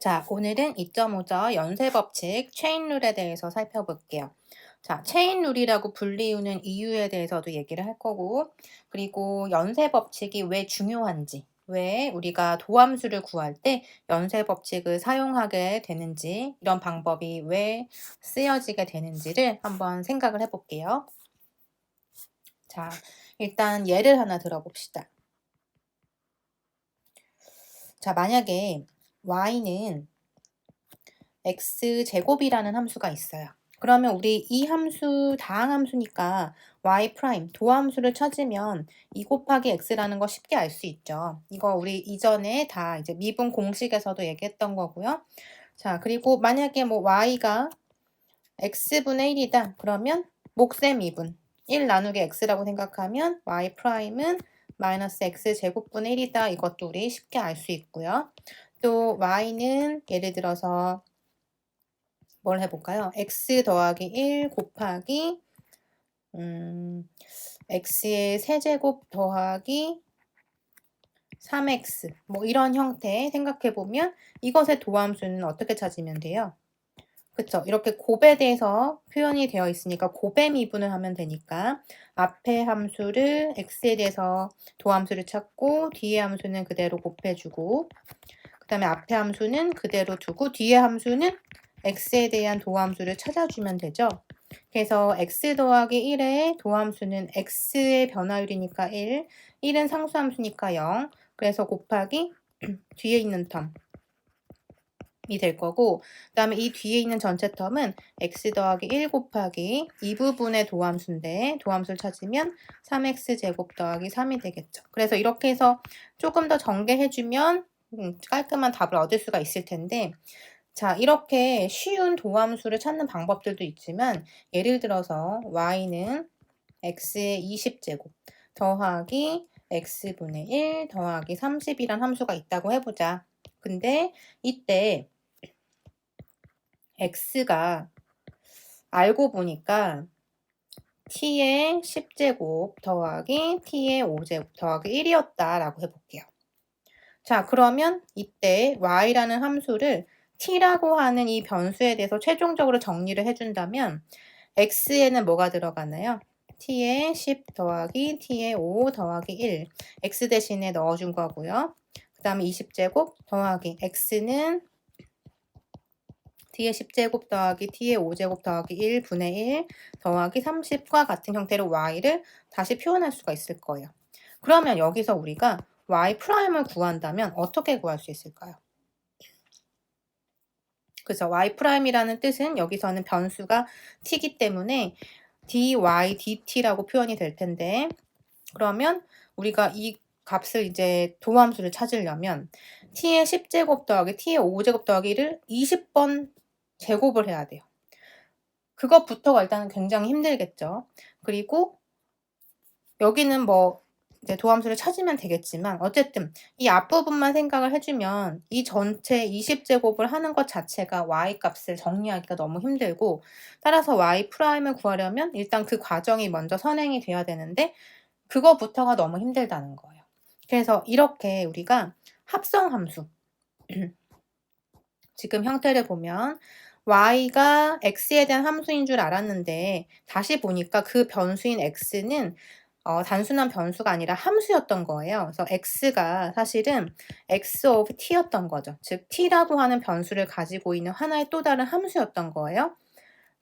자, 오늘은 2.5절 연쇄법칙 체인룰에 대해서 살펴볼게요. 자, 체인룰이라고 불리우는 이유에 대해서도 얘기를 할 거고, 그리고 연쇄법칙이 왜 중요한지, 왜 우리가 도함수를 구할 때 연쇄법칙을 사용하게 되는지, 이런 방법이 왜 쓰여지게 되는지를 한번 생각을 해볼게요. 자, 일단 예를 하나 들어봅시다. 자, 만약에 y는 x제곱이라는 함수가 있어요. 그러면 우리 이 함수 다항함수니까 y 프라임 도함수를 찾으면 2 곱하기 x라는 거 쉽게 알 수 있죠. 이거 우리 이전에 다 이제 미분 공식에서도 얘기했던 거고요. 자, 그리고 만약에 뭐 y가 x분의 1이다. 그러면 몫의 미분 1 나누기 x라고 생각하면 y 프라임은 마이너스 x제곱분의 1이다. 이것도 우리 쉽게 알 수 있고요. 또 y는 예를 들어서 뭘 해볼까요? x 더하기 1 곱하기 x의 세제곱 더하기 3x 뭐 이런 형태 생각해보면 이것의 도함수는 어떻게 찾으면 돼요? 그쵸? 이렇게 곱에 대해서 표현이 되어 있으니까 곱의 미분을 하면 되니까 앞에 함수를 x에 대해서 도함수를 찾고 뒤에 함수는 그대로 곱해주고 그 다음에 앞에 함수는 그대로 두고 뒤에 함수는 x에 대한 도함수를 찾아주면 되죠. 그래서 x 더하기 1의 도함수는 x의 변화율이니까 1, 1은 상수함수니까 0, 그래서 곱하기 뒤에 있는 텀이 될 거고 그 다음에 이 뒤에 있는 전체 텀은 x 더하기 1 곱하기 이 부분의 도함수인데 도함수를 찾으면 3x제곱 더하기 3이 되겠죠. 그래서 이렇게 해서 조금 더 전개해주면 깔끔한 답을 얻을 수가 있을 텐데 자, 이렇게 쉬운 도함수를 찾는 방법들도 있지만 예를 들어서 y는 x의 20제곱 더하기 x분의 1 더하기 30이란 함수가 있다고 해보자. 근데 이때 x가 알고 보니까 t의 10제곱 더하기 t의 5제곱 더하기 1이었다라고 해볼게요. 자, 그러면 이때 y라는 함수를 t라고 하는 이 변수에 대해서 최종적으로 정리를 해준다면 x에는 뭐가 들어가나요? t의 10 더하기 t의 5 더하기 1 x 대신에 넣어준 거고요. 그 다음에 20제곱 더하기 x는 t의 10제곱 더하기 t의 5제곱 더하기 1분의 1 더하기 30과 같은 형태로 y를 다시 표현할 수가 있을 거예요. 그러면 여기서 우리가 y 프라임을 구한다면 어떻게 구할 수 있을까요? 그래서 y 프라임이라는 뜻은 여기서는 변수가 t이기 때문에 dy dt라고 표현이 될 텐데 그러면 우리가 이 값을 이제 도함수를 찾으려면 t의 10제곱 더하기 t의 5제곱 더하기를 20번 제곱을 해야 돼요. 그것부터가 일단은 굉장히 힘들겠죠. 그리고 여기는 뭐 이제 도함수를 찾으면 되겠지만 어쨌든 이 앞부분만 생각을 해주면 이 전체 20제곱을 하는 것 자체가 y 값을 정리하기가 너무 힘들고 따라서 y 프라임을 구하려면 일단 그 과정이 먼저 선행이 돼야 되는데 그거부터가 너무 힘들다는 거예요. 그래서 이렇게 우리가 합성함수 지금 형태를 보면 y가 x에 대한 함수인 줄 알았는데 다시 보니까 그 변수인 x는 단순한 변수가 아니라 함수였던 거예요. 그래서 x가 사실은 x of t였던 거죠. 즉 t라고 하는 변수를 가지고 있는 하나의 또 다른 함수였던 거예요.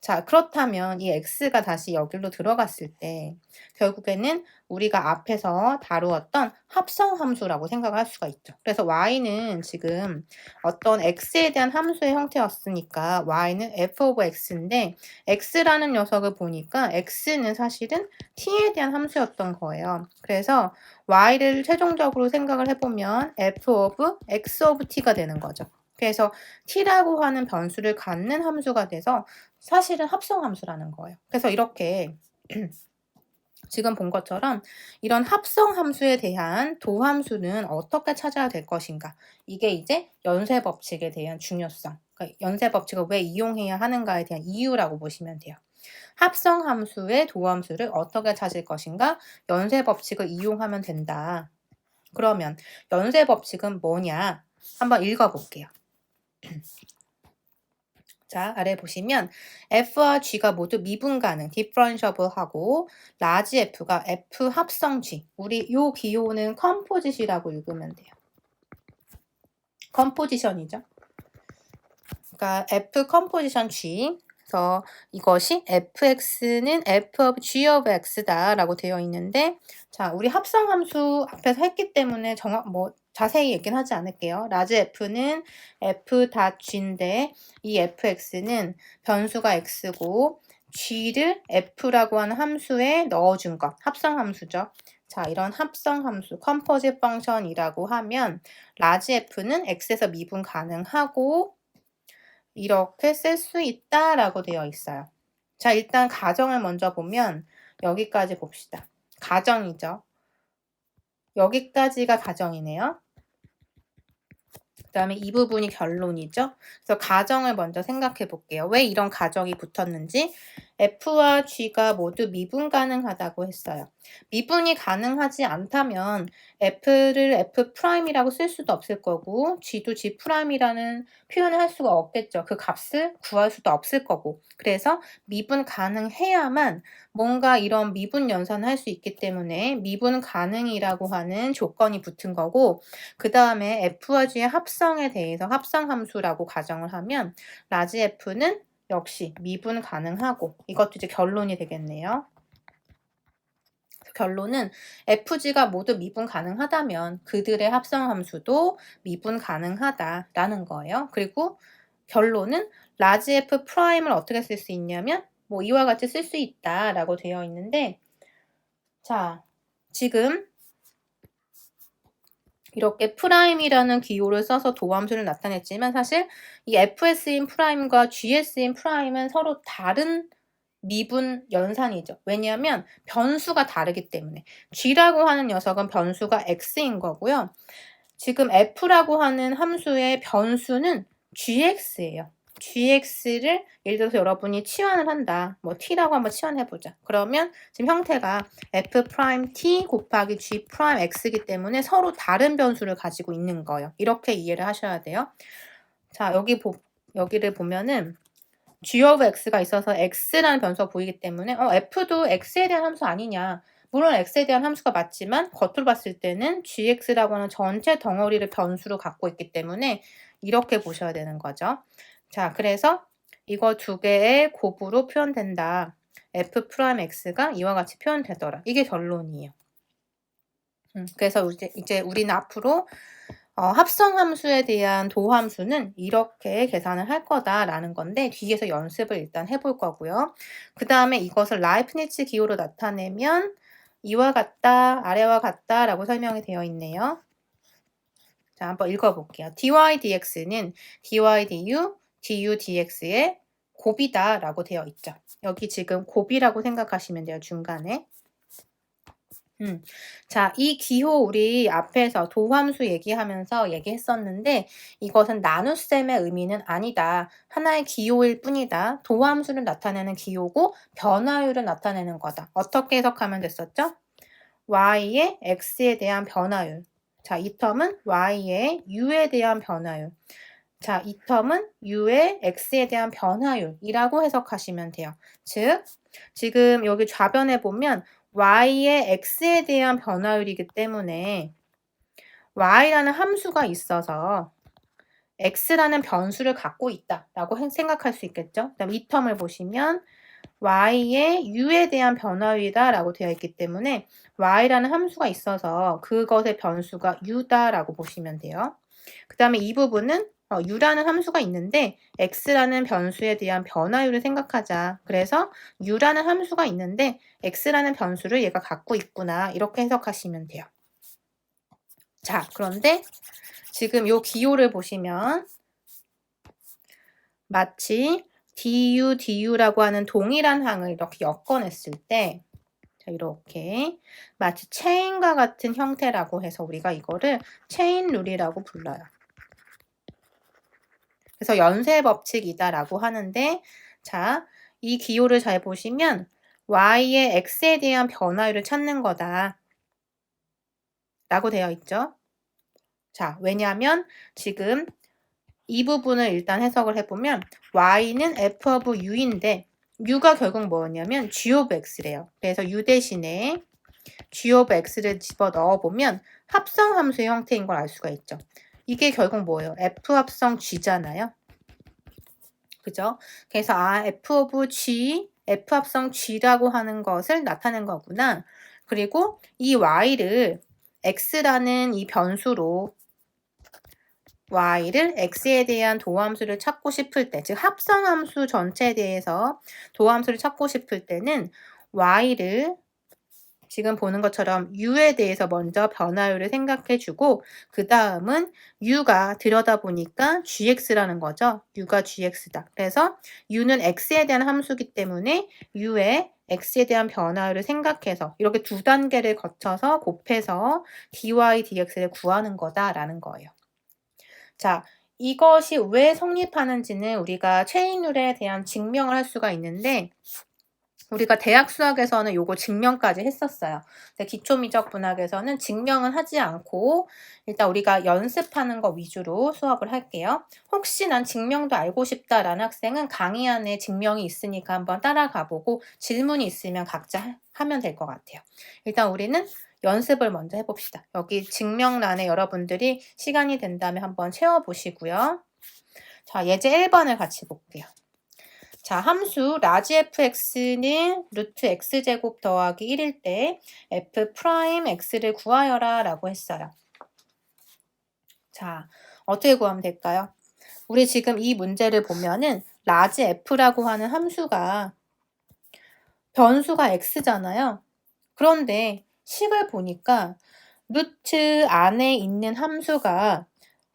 자, 그렇다면 이 x가 다시 여기로 들어갔을 때 결국에는 우리가 앞에서 다루었던 합성함수라고 생각을 할 수가 있죠. 그래서 y는 지금 어떤 x에 대한 함수의 형태였으니까 y는 f of x인데 x라는 녀석을 보니까 x는 사실은 t에 대한 함수였던 거예요. 그래서 y를 최종적으로 생각을 해보면 f of x of t가 되는 거죠. 그래서 t라고 하는 변수를 갖는 함수가 돼서 사실은 합성함수라는 거예요. 그래서 이렇게 지금 본 것처럼 이런 합성함수에 대한 도함수는 어떻게 찾아야 될 것인가. 이게 이제 연쇄법칙에 대한 중요성. 그러니까 연쇄법칙을 왜 이용해야 하는가에 대한 이유라고 보시면 돼요. 합성함수의 도함수를 어떻게 찾을 것인가. 연쇄법칙을 이용하면 된다. 그러면 연쇄법칙은 뭐냐. 한번 읽어볼게요. 자, 아래 보시면 F와 G가 모두 미분 가능, differentiable하고 라지 F가 F 합성 G. 우리 요 기호는 컴포짓이라고 읽으면 돼요. 컴포지션이죠. 그러니까 F 컴포지션 G. 그래서 이것이 fx는 f of g of x다라고 되어 있는데, 자, 우리 합성 함수 앞에서 했기 때문에 자세히 얘기는 하지 않을게요. 라지 f는 f 닷 g인데 이 fx는 변수가 x고 g를 f라고 하는 함수에 넣어준 것, 합성 함수죠. 자, 이런 합성 함수, 컴포짓 펑션이라고 하면 라지 f는 x에서 미분 가능하고 이렇게 쓸 수 있다라고 되어 있어요. 자, 일단 가정을 먼저 보면 여기까지 봅시다. 가정이죠. 여기까지가 가정이네요. 그 다음에 이 부분이 결론이죠. 그래서 가정을 먼저 생각해 볼게요. 왜 이런 가정이 붙었는지. F와 G가 모두 미분 가능하다고 했어요. 미분이 가능하지 않다면 F를 F'이라고 쓸 수도 없을 거고 G도 G'이라는 표현을 할 수가 없겠죠. 그 값을 구할 수도 없을 거고. 그래서 미분 가능해야만 뭔가 이런 미분 연산을 할 수 있기 때문에 미분 가능이라고 하는 조건이 붙은 거고, 그 다음에 F와 G의 합성에 대해서 합성함수라고 가정을 하면 라지 F는 역시 미분 가능하고, 이것도 이제 결론이 되겠네요. 결론은 FG가 모두 미분 가능하다면 그들의 합성함수도 미분 가능하다라는 거예요. 그리고 결론은 라지 F'을 어떻게 쓸 수 있냐면 이와 같이 쓸 수 있다라고 되어 있는데, 자, 지금 이렇게 프라임이라는 기호를 써서 도함수를 나타냈지만 사실 이 fs인 프라임과 gs인 프라임은 서로 다른 미분 연산이죠. 왜냐하면 변수가 다르기 때문에. g라고 하는 녀석은 변수가 x인 거고요. 지금 f라고 하는 함수의 변수는 gx예요. gx를 예를 들어서 여러분이 치환을 한다. t라고 한번 치환해보자. 그러면 지금 형태가 f't 곱하기 g'x이기 때문에 서로 다른 변수를 가지고 있는 거예요. 이렇게 이해를 하셔야 돼요. 자, 여기를 보면은 g of x가 있어서 x라는 변수가 보이기 때문에 f도 x에 대한 함수 아니냐. 물론 x에 대한 함수가 맞지만 겉으로 봤을 때는 gx라고 하는 전체 덩어리를 변수로 갖고 있기 때문에 이렇게 보셔야 되는 거죠. 자, 그래서 이거 두 개의 곱으로 표현된다. f'x가 이와 같이 표현되더라. 이게 결론이에요. 그래서 이제 우리는 앞으로 합성함수에 대한 도함수는 이렇게 계산을 할 거다라는 건데 뒤에서 연습을 일단 해볼 거고요. 그 다음에 이것을 라이프니츠 기호로 나타내면 이와 같다, 아래와 같다라고 설명이 되어 있네요. 자, 한번 읽어볼게요. dy dx는 dy du, du dx의 곱이다라고 되어 있죠. 여기 지금 곱이라고 생각하시면 돼요. 중간에. 자, 이 기호 우리 앞에서 도함수 얘기하면서 얘기했었는데 이것은 나눗셈의 의미는 아니다. 하나의 기호일 뿐이다. 도함수를 나타내는 기호고 변화율을 나타내는 거다. 어떻게 해석하면 됐었죠? y의 x에 대한 변화율. 자, 이 텀은 y의 u에 대한 변화율. 자, 이 텀은 u의 x에 대한 변화율이라고 해석하시면 돼요. 즉, 지금 여기 좌변에 보면 y의 x에 대한 변화율이기 때문에 y라는 함수가 있어서 x라는 변수를 갖고 있다라고 생각할 수 있겠죠. 그다음 이 텀을 보시면 y의 u에 대한 변화율이다라고 되어 있기 때문에 y라는 함수가 있어서 그것의 변수가 u다라고 보시면 돼요. 그 다음에 이 부분은 u라는 함수가 있는데 x라는 변수에 대한 변화율을 생각하자. 그래서 u라는 함수가 있는데 x라는 변수를 얘가 갖고 있구나. 이렇게 해석하시면 돼요. 자, 그런데 지금 요 기호를 보시면 마치 du라고 하는 동일한 항을 이렇게 엮어냈을 때 자, 이렇게 마치 체인과 같은 형태라고 해서 우리가 이거를 체인 룰이라고 불러요. 그래서 연쇄 법칙이다라고 하는데, 자, 이 기호를 잘 보시면 y의 x에 대한 변화율을 찾는 거다 라고 되어 있죠. 자, 왜냐하면 지금 이 부분을 일단 해석을 해보면 y는 f of u인데 u가 결국 뭐였냐면 g of x래요. 그래서 u 대신에 g of x를 집어 넣어보면 합성 함수의 형태인 걸 알 수가 있죠. 이게 결국 뭐예요? f 합성 g잖아요. 그죠? 그래서 f of g, f 합성 g라고 하는 것을 나타낸 거구나. 그리고 이 y를 x라는 이 변수로 y를 x에 대한 도함수를 찾고 싶을 때, 즉 합성함수 전체에 대해서 도함수를 찾고 싶을 때는 y를 지금 보는 것처럼 u에 대해서 먼저 변화율을 생각해주고 그 다음은 u가 들여다보니까 gx라는 거죠. u가 gx다. 그래서 u는 x에 대한 함수기 때문에 u의 x에 대한 변화율을 생각해서 이렇게 두 단계를 거쳐서 곱해서 dy, dx를 구하는 거다라는 거예요. 자, 이것이 왜 성립하는지는 우리가 체인룰에 대한 증명을 할 수가 있는데 우리가 대학 수학에서는 요거 증명까지 했었어요. 근데 기초미적 분학에서는 증명은 하지 않고 일단 우리가 연습하는 거 위주로 수업을 할게요. 혹시 난 증명도 알고 싶다라는 학생은 강의 안에 증명이 있으니까 한번 따라가 보고 질문이 있으면 각자 하면 될 것 같아요. 일단 우리는 연습을 먼저 해봅시다. 여기 증명란에 여러분들이 시간이 된다면 한번 채워보시고요. 자, 예제 1번을 같이 볼게요. 자, 함수 라지 fx는 루트 x제곱 더하기 1일 때 f 프라임 x를 구하여라 라고 했어요. 자, 어떻게 구하면 될까요? 우리 지금 이 문제를 보면은 라지 f라고 하는 함수가 변수가 x잖아요. 그런데 식을 보니까 루트 안에 있는 함수가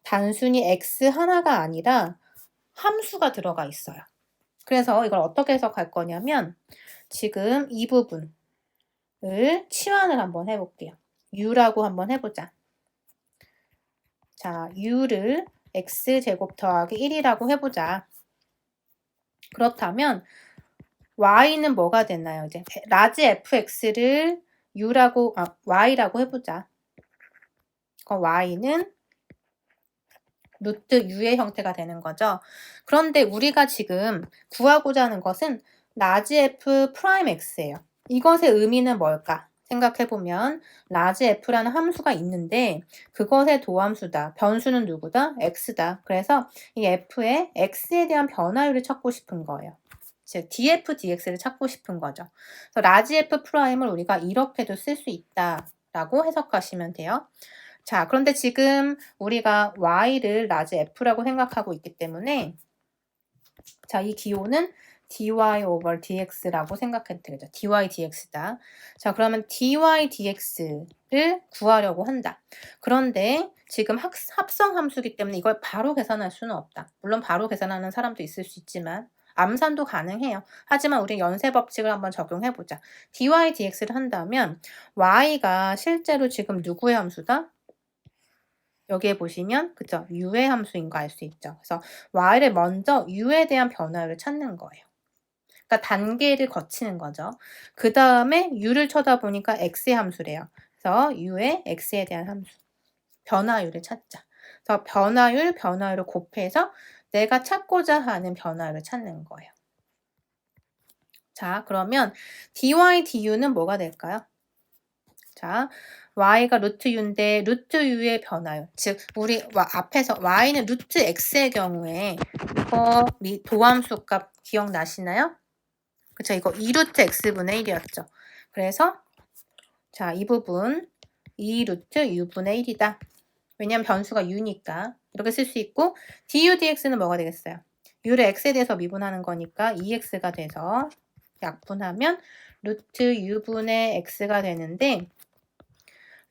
단순히 x 하나가 아니라 함수가 들어가 있어요. 그래서 이걸 어떻게 해석할 거냐면 지금 이 부분을 치환을 한번 해볼게요. u라고 한번 해보자. 자, u를 x제곱 더하기 1이라고 해보자. 그렇다면 y는 뭐가 되나요? 이제 라지 fx를 y라고 해보자. 그럼 y는 루트 u의 형태가 되는 거죠. 그런데 우리가 지금 구하고자 하는 것은 라지 f 프라임 x예요. 이것의 의미는 뭘까? 생각해보면 라지 f라는 함수가 있는데 그것의 도함수다. 변수는 누구다? x다. 그래서 이 f의 x에 대한 변화율을 찾고 싶은 거예요. 즉 df, dx를 찾고 싶은 거죠. 그래서 라지 f 프라임을 우리가 이렇게도 쓸 수 있다라고 해석하시면 돼요. 자, 그런데 지금 우리가 y를 라지 f라고 생각하고 있기 때문에 자, 이 기호는 dy over dx라고 생각해도 되겠죠. dy dx다. 자, 그러면 dy dx를 구하려고 한다. 그런데 지금 합성 함수기 때문에 이걸 바로 계산할 수는 없다. 물론 바로 계산하는 사람도 있을 수 있지만 암산도 가능해요. 하지만 우리 연쇄 법칙을 한번 적용해보자. dy dx를 한다면 y가 실제로 지금 누구의 함수다? 여기에 보시면 그쵸? u의 함수인 거 알 수 있죠. 그래서 y를 먼저 u에 대한 변화를 찾는 거예요. 그러니까 단계를 거치는 거죠. 그 다음에 u를 쳐다보니까 x의 함수래요. 그래서 u의 x에 대한 함수. 변화율을 찾자. 그래서 변화율을 곱해서 내가 찾고자 하는 변화율을 찾는 거예요. 자, 그러면 dy, du는 뭐가 될까요? 자, y가 루트 u인데 루트 u의 변화율. 즉, 우리 앞에서 y는 루트 x의 경우에 이거 도함수 값 기억나시나요? 그쵸, 이거 2루트 x분의 1이었죠. 그래서 자, 이 부분 2루트 u분의 1이다. 왜냐면 변수가 u니까 이렇게 쓸 수 있고 du dx는 뭐가 되겠어요? u를 x에 대해서 미분하는 거니까 2x가 돼서 약분하면 루트 u분의 x가 되는데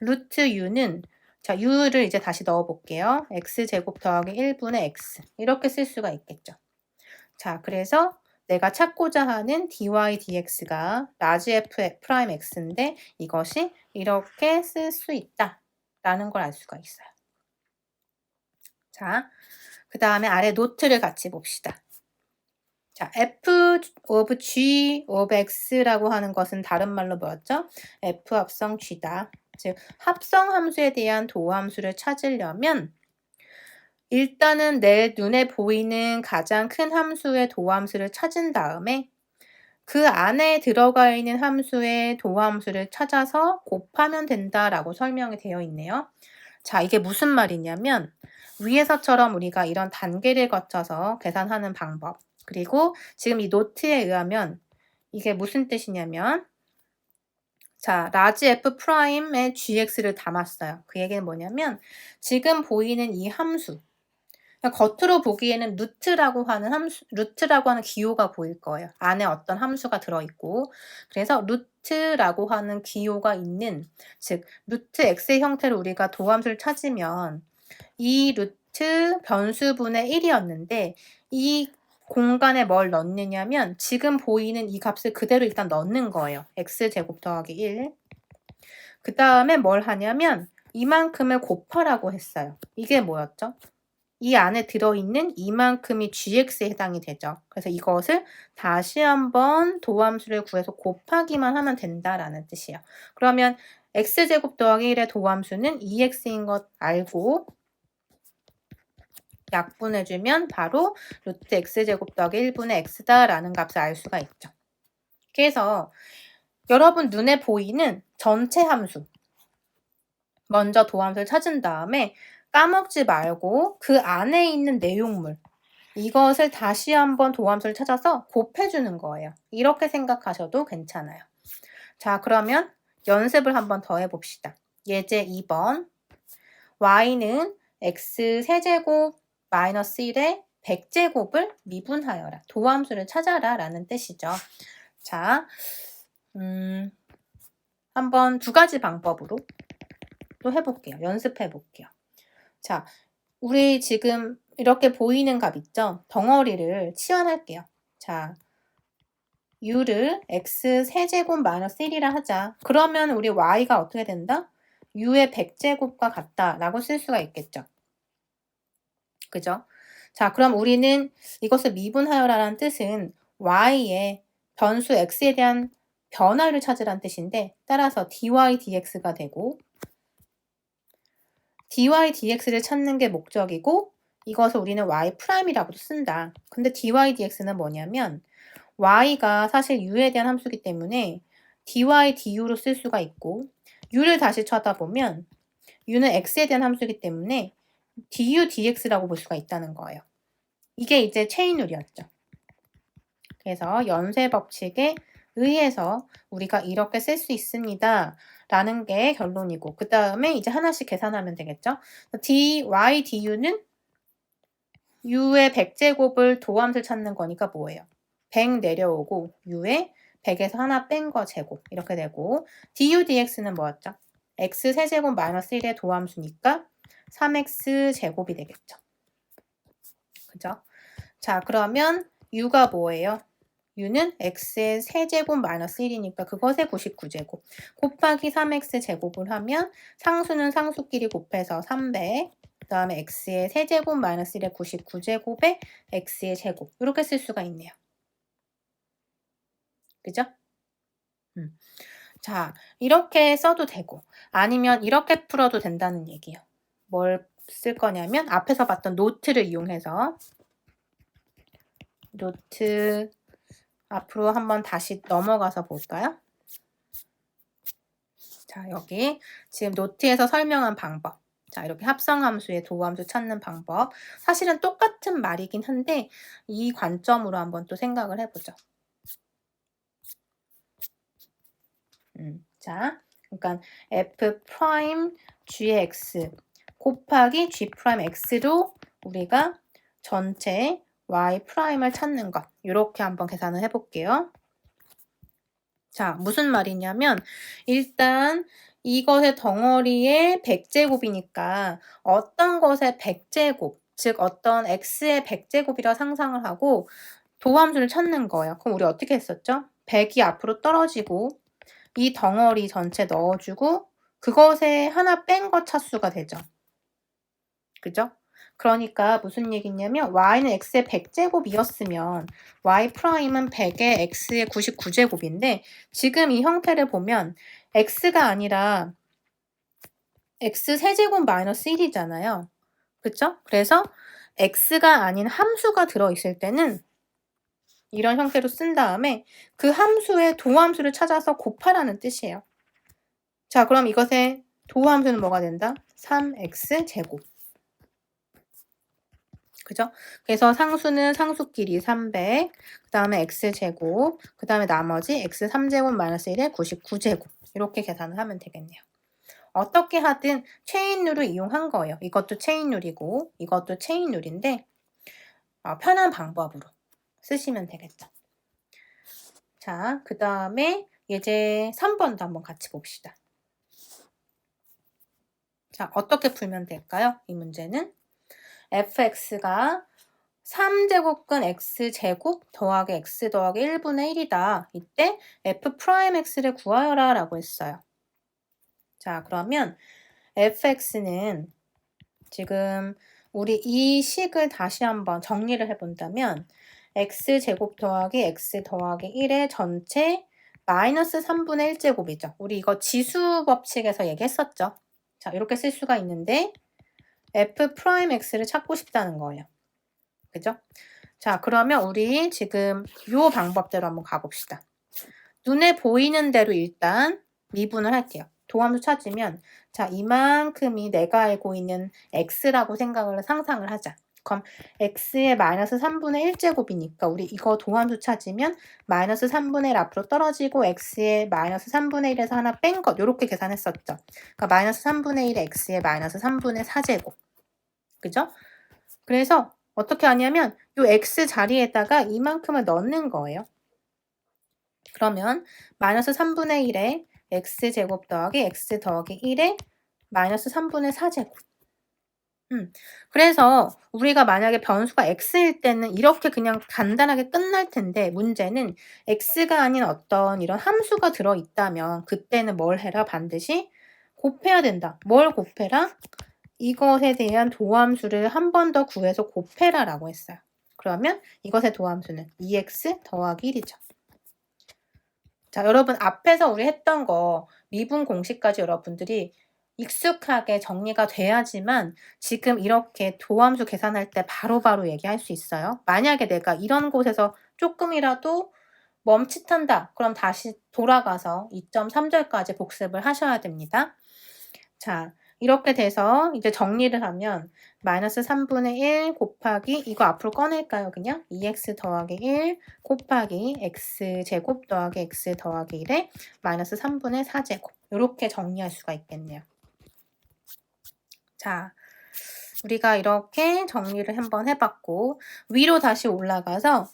루트 u는 자, u를 이제 다시 넣어볼게요. x제곱 더하기 1분의 x 이렇게 쓸 수가 있겠죠. 자, 그래서 내가 찾고자 하는 dy dx가 라지 f 프라임 x인데 이것이 이렇게 쓸 수 있다라는 걸 알 수가 있어요. 자, 그 다음에 아래 노트를 같이 봅시다. 자, f of g of x라고 하는 것은 다른 말로 뭐였죠? f 합성 g다. 즉 합성 함수에 대한 도함수를 찾으려면 일단은 내 눈에 보이는 가장 큰 함수의 도함수를 찾은 다음에 그 안에 들어가 있는 함수의 도함수를 찾아서 곱하면 된다라고 설명이 되어 있네요. 자, 이게 무슨 말이냐면 위에서처럼 우리가 이런 단계를 거쳐서 계산하는 방법, 그리고 지금 이 노트에 의하면 이게 무슨 뜻이냐면, 자, 라지 F 프라임에 gx를 담았어요. 그 얘기는 뭐냐면 지금 보이는 이 함수, 겉으로 보기에는 루트라고 하는 기호가 보일 거예요. 안에 어떤 함수가 들어있고, 그래서 루트라고 하는 기호가 있는, 즉 루트 x의 형태로 우리가 도함수를 찾으면 이 루트 변수분의 1이었는데 이 공간에 뭘 넣느냐면 지금 보이는 이 값을 그대로 일단 넣는 거예요. x제곱 더하기 1. 그 다음에 뭘 하냐면 이만큼을 곱하라고 했어요. 이게 뭐였죠? 이 안에 들어있는 이만큼이 gx에 해당이 되죠. 그래서 이것을 다시 한번 도함수를 구해서 곱하기만 하면 된다라는 뜻이에요. 그러면 x제곱 더하기 1의 도함수는 2x인 것 알고 약분해주면 바로 루트 x제곱 더하기 1분의 x다라는 값을 알 수가 있죠. 그래서 여러분 눈에 보이는 전체 함수 먼저 도함수를 찾은 다음에 까먹지 말고 그 안에 있는 내용물 이것을 다시 한번 도함수를 찾아서 곱해주는 거예요. 이렇게 생각하셔도 괜찮아요. 자, 그러면 연습을 한번 더 해봅시다. 예제 2번 y는 x 세제곱 마이너스 1의 100제곱을 미분하여라. 도함수를 찾아라 라는 뜻이죠. 자, 한번 두 가지 방법으로 또 해볼게요. 연습해볼게요. 자, 우리 지금 이렇게 보이는 값 있죠? 덩어리를 치환할게요. 자, u를 x 세제곱 마이너스 1이라 하자. 그러면 우리 y가 어떻게 된다? u의 100제곱과 같다 라고 쓸 수가 있겠죠. 그죠? 자, 그럼 우리는 이것을 미분하여라는 뜻은 y의 변수 x에 대한 변화를 찾으라는 뜻인데 따라서 dy dx가 되고 dy dx를 찾는 게 목적이고 이것을 우리는 y'이라고도 쓴다. 근데 dy dx는 뭐냐면 y가 사실 u에 대한 함수이기 때문에 dy du로 쓸 수가 있고 u를 다시 쳐다보면 u는 x에 대한 함수이기 때문에 du dx라고 볼 수가 있다는 거예요. 이게 이제 체인룰이었죠. 그래서 연쇄 법칙에 의해서 우리가 이렇게 쓸 수 있습니다. 라는 게 결론이고 그 다음에 이제 하나씩 계산하면 되겠죠. dy du는 u의 100제곱을 도함수를 찾는 거니까 뭐예요? 100 내려오고 u의 100에서 하나 뺀 거 제곱 이렇게 되고 du dx는 뭐였죠? x 세제곱 마이너스 1의 도함수니까 3x 제곱이 되겠죠. 그죠? 자, 그러면 u가 뭐예요? u는 x의 세제곱 마이너스 1이니까 그것의 99제곱 곱하기 3x 제곱을 하면 상수는 상수끼리 곱해서 300 그 다음에 x의 세제곱 마이너스 1의 99제곱에 x의 제곱 이렇게 쓸 수가 있네요. 그죠? 자, 이렇게 써도 되고 아니면 이렇게 풀어도 된다는 얘기예요. 뭘 쓸 거냐면 앞에서 봤던 노트를 이용해서 노트 앞으로 한번 다시 넘어가서 볼까요? 자, 여기 지금 노트에서 설명한 방법. 자, 이렇게 합성함수의 도함수 찾는 방법. 사실은 똑같은 말이긴 한데 이 관점으로 한번 또 생각을 해보죠. 자, 그러니까 f 프라임 gx 곱하기 g 프라임 x로 우리가 전체 y 프라임을 찾는 것. 이렇게 한번 계산을 해볼게요. 자, 무슨 말이냐면 일단 이것의 덩어리의 100제곱이니까 어떤 것의 100제곱, 즉 어떤 x의 100제곱이라 상상을 하고 도함수를 찾는 거예요. 그럼 우리 어떻게 했었죠? 100이 앞으로 떨어지고 이 덩어리 전체 넣어주고 그것에 하나 뺀 것 차수가 되죠. 그죠? 그러니까 무슨 얘기냐면 y는 x의 100제곱이었으면 y 프라임은 100의 x의 99제곱인데 지금 이 형태를 보면 x가 아니라 x 세제곱 마이너스 1이잖아요. 그쵸? 그래서 x가 아닌 함수가 들어있을 때는 이런 형태로 쓴 다음에 그 함수의 도함수를 찾아서 곱하라는 뜻이에요. 자, 그럼 이것의 도함수는 뭐가 된다? 3x제곱. 그죠? 그래서 상수는 상수끼리 300, 그 다음에 x제곱, 그 다음에 나머지 x3제곱 마이너스 1의 99제곱. 이렇게 계산을 하면 되겠네요. 어떻게 하든 체인룰을 이용한 거예요. 이것도 체인룰이고 이것도 체인룰인데 편한 방법으로 쓰시면 되겠죠. 자, 그 다음에 이제 3번도 한번 같이 봅시다. 자, 어떻게 풀면 될까요? 이 문제는 fx가 3제곱근 x제곱 더하기 x 더하기 1분의 1이다. 이때 f'x를 구하여라 라고 했어요. 자, 그러면 fx는 지금 우리 이 식을 다시 한번 정리를 해본다면 x제곱 더하기 x 더하기 1의 전체 마이너스 3분의 1제곱이죠. 우리 이거 지수 법칙에서 얘기했었죠. 자, 이렇게 쓸 수가 있는데 f'x를 찾고 싶다는 거예요. 그죠? 자, 그러면 우리 지금 요 방법대로 한번 가봅시다. 눈에 보이는 대로 일단 미분을 할게요. 도함수 찾으면 자, 이만큼이 내가 알고 있는 x라고 상상을 하자. 그럼 x의 마이너스 3분의 1제곱이니까 우리 이거 도함수 찾으면 마이너스 3분의 1 앞으로 떨어지고 x의 마이너스 3분의 1에서 하나 뺀 것 요렇게 계산했었죠. 그러니까 마이너스 3분의 1 x의 마이너스 3분의 4제곱. 그죠? 그래서 어떻게 하냐면 요 x 자리에다가 이만큼을 넣는 거예요. 그러면 마이너스 3분의 1에 x제곱 더하기 x 더하기 1에 마이너스 3분의 4제곱. 그래서 우리가 만약에 변수가 x일 때는 이렇게 그냥 간단하게 끝날 텐데 문제는 x가 아닌 어떤 이런 함수가 들어있다면 그때는 뭘 해라? 반드시 곱해야 된다. 뭘 곱해라? 이것에 대한 도함수를 한 번 더 구해서 곱해라 라고 했어요. 그러면 이것의 도함수는 2x 더하기 1이죠. 자, 여러분 앞에서 우리 했던 거 미분 공식까지 여러분들이 익숙하게 정리가 돼야지만 지금 이렇게 도함수 계산할 때 바로바로 얘기할 수 있어요. 만약에 내가 이런 곳에서 조금이라도 멈칫한다. 그럼 다시 돌아가서 2.3절까지 복습을 하셔야 됩니다. 자, 이렇게 돼서 이제 정리를 하면 마이너스 3분의 1 곱하기 이거 앞으로 꺼낼까요? 그냥 2x 더하기 1 곱하기 x제곱 더하기 x 더하기 1에 마이너스 3분의 4제곱 이렇게 정리할 수가 있겠네요. 자, 우리가 이렇게 정리를 한번 해봤고 위로 다시 올라가서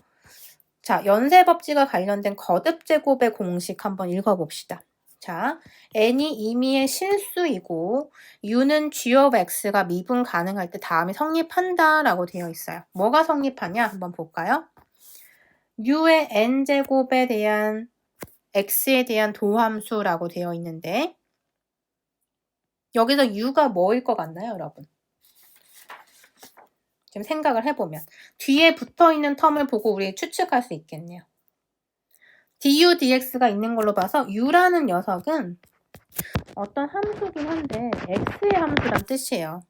자, 연쇄법칙과 관련된 거듭제곱의 공식 한번 읽어봅시다. 자, n이 임의의 실수이고 u는 g of x가 미분 가능할 때 다음이 성립한다 라고 되어 있어요. 뭐가 성립하냐 한번 볼까요? u의 n제곱에 대한 x에 대한 도함수라고 되어 있는데 여기서 u가 뭐일 것 같나요, 여러분? 지금 생각을 해보면 뒤에 붙어있는 텀을 보고 우리 추측할 수 있겠네요. du dx가 있는 걸로 봐서 u라는 녀석은 어떤 함수긴 한데 x의 함수란 뜻이에요.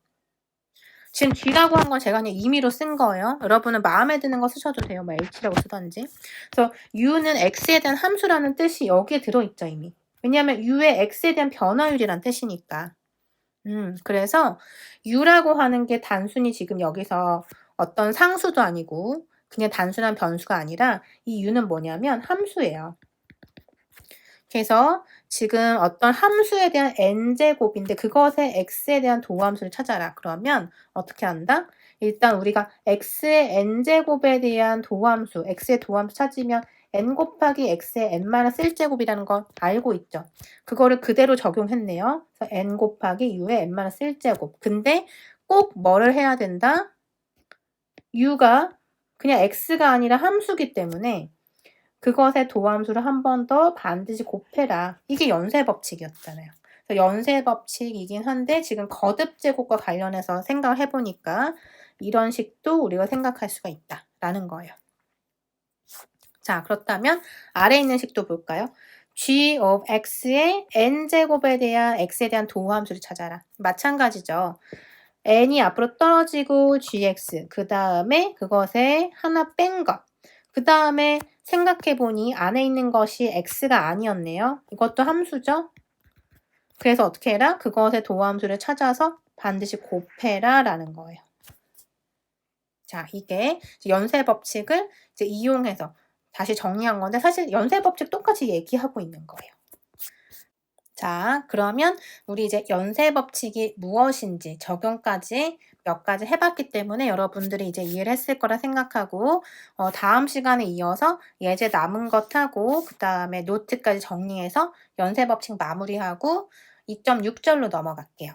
지금 g라고 한 건 제가 그냥 임의로 쓴 거예요. 여러분은 마음에 드는 거 쓰셔도 돼요. 뭐 h라고 쓰던지. 그래서 u는 x에 대한 함수라는 뜻이 여기에 들어있죠, 이미. 왜냐하면 u의 x에 대한 변화율이란 뜻이니까. 그래서 u라고 하는 게 단순히 지금 여기서 어떤 상수도 아니고 그냥 단순한 변수가 아니라 이 u는 뭐냐면 함수예요. 그래서 지금 어떤 함수에 대한 n제곱인데 그것의 x에 대한 도함수를 찾아라. 그러면 어떻게 한다? 일단 우리가 x의 n제곱에 대한 도함수, x의 도함수 찾으면 n 곱하기 x의 n-1제곱이라는 거 알고 있죠. 그거를 그대로 적용했네요. 그래서 n 곱하기 u의 n-1제곱. 근데 꼭 뭐를 해야 된다? u가 그냥 x가 아니라 함수기 때문에 그것의 도함수를 한 번 더 반드시 곱해라. 이게 연쇄법칙이었잖아요. 연쇄법칙이긴 한데 지금 거듭제곱과 관련해서 생각을 해보니까 이런 식도 우리가 생각할 수가 있다라는 거예요. 자, 그렇다면 아래에 있는 식도 볼까요? g of x의 n제곱에 대한 x에 대한 도함수를 찾아라. 마찬가지죠. n이 앞으로 떨어지고 gx 그 다음에 그것에 하나 뺀 것. 그 다음에 생각해 보니 안에 있는 것이 x가 아니었네요. 이것도 함수죠. 그래서 어떻게 해라? 그것의 도함수를 찾아서 반드시 곱해라 라는 거예요. 자, 이게 연쇄 법칙을 이제 이용해서 다시 정리한 건데 사실 연쇄 법칙 똑같이 얘기하고 있는 거예요. 자, 그러면 우리 이제 연쇄 법칙이 무엇인지 적용까지 몇 가지 해봤기 때문에 여러분들이 이제 이해를 했을 거라 생각하고 다음 시간에 이어서 예제 남은 것 하고 그 다음에 노트까지 정리해서 연쇄 법칙 마무리하고 2.6절로 넘어갈게요.